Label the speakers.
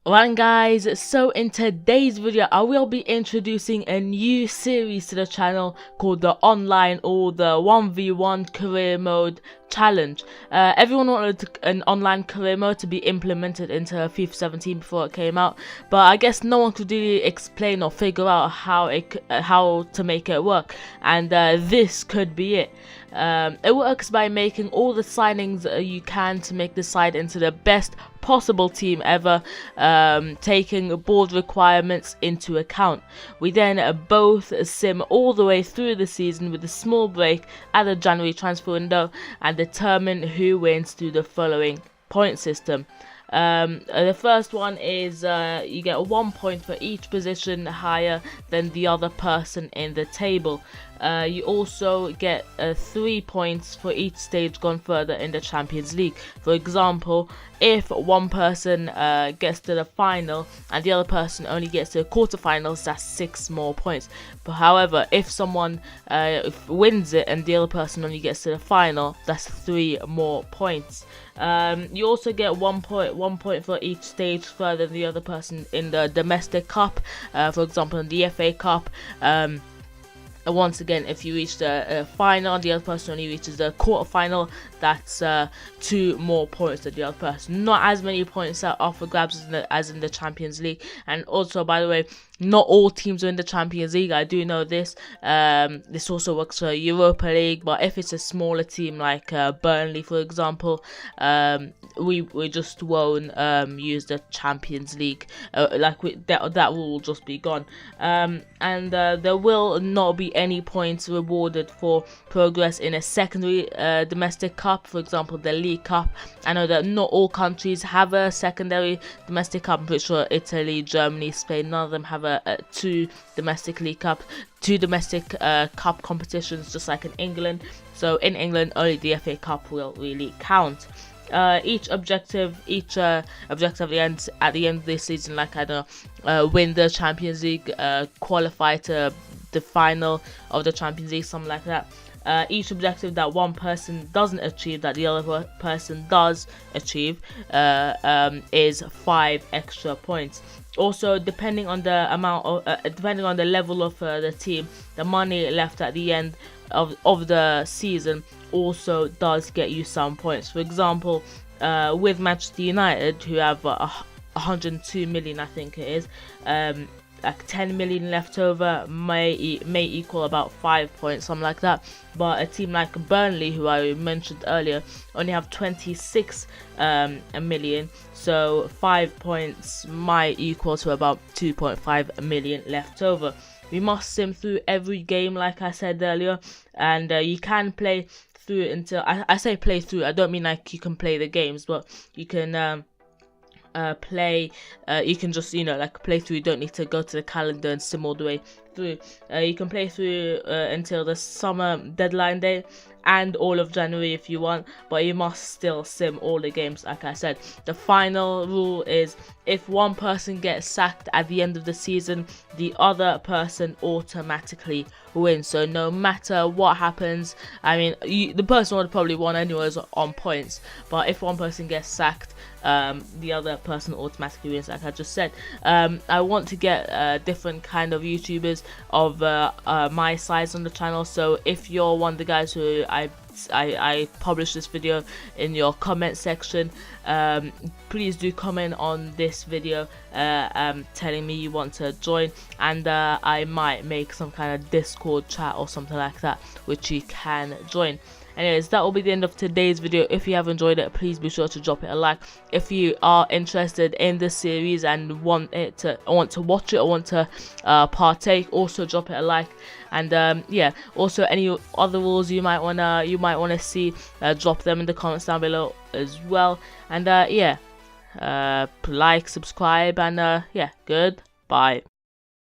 Speaker 1: Alright guys, so in today's video I will be introducing a new series to the channel called the online or the 1v1 career mode challenge. Everyone wanted an online career mode to be implemented into FIFA 17 before it came out, but I guess no one could really explain or figure out how to make it work, and this could be it. It works by making all the signings you can to make the side into the best possible team ever, taking board requirements into account. We then both sim all the way through the season with a small break at the January transfer window and determine who wins through the following point system. The first one is you get 1 point for each position higher than the other person in the table. You also get 3 points for each stage gone further in the Champions League. For example, if one person gets to the final and the other person only gets to the quarterfinals, that's 6 more points. But however, if someone wins it and the other person only gets to the final, that's 3 more points. You also get 1 point for each stage further than the other person in the domestic cup. For example, in the FA Cup. Once again, if you reach the final, the other person only reaches the quarterfinal, that's 2 more points than the other person. Not as many points are up for grabs as in the Champions League. And also, by the way, not all teams are in the Champions League. I do know this. This also works for Europa League, but if it's a smaller team like Burnley, for example, we just won't use the Champions League. That will just be gone. And there will not be any points rewarded for progress in a secondary domestic cup, for example the League Cup. I know that not all countries have a secondary domestic cup. I'm pretty sure Italy, Germany, Spain, none of them have two domestic League Cup, 2 domestic cup competitions, just like in England. So in England, only the FA Cup will really count. Each objective at the end of this season, like I don't know, win the Champions League, qualify to the final of the Champions League, something like that. Each objective that one person doesn't achieve that the other person does achieve is 5 extra points. Also, depending on the amount of, depending on the level of the team, the money left at the end of the season also does get you some points. For example, with Manchester United, who have 102 million, I think it is, like 10 million left over may equal about 5 points, something like that. But a team like Burnley, who I mentioned earlier, only have 26 million, so 5 points might equal to about 2.5 million left over. We must sim through every game, like I said earlier, and you can play through until I say play through, I don't mean like you can play the games, but you can you can just, you know, like play through. You don't need to go to the calendar and sim all the way through. You can play through until the summer deadline day and all of January if you want, but you must still sim all the games, like I said. The final rule is if one person gets sacked at the end of the season, the other person automatically wins. So no matter what happens, I mean, the person would probably won anyways on points, but if one person gets sacked, the other person automatically wins, like I just said. I want to get different kind of YouTubers of my size on the channel, so if you're one of the guys who I publish this video in your comment section, please do comment on this video telling me you want to join, and I might make some kind of Discord chat or something like that which you can join. Anyways, that will be the end of today's video. If you have enjoyed it, please be sure to drop it a like. If you are interested in this series and want to watch it or want to partake, also drop it a like. And yeah, also any other rules you might wanna see, drop them in the comments down below as well. And yeah, like, subscribe, and yeah, goodbye.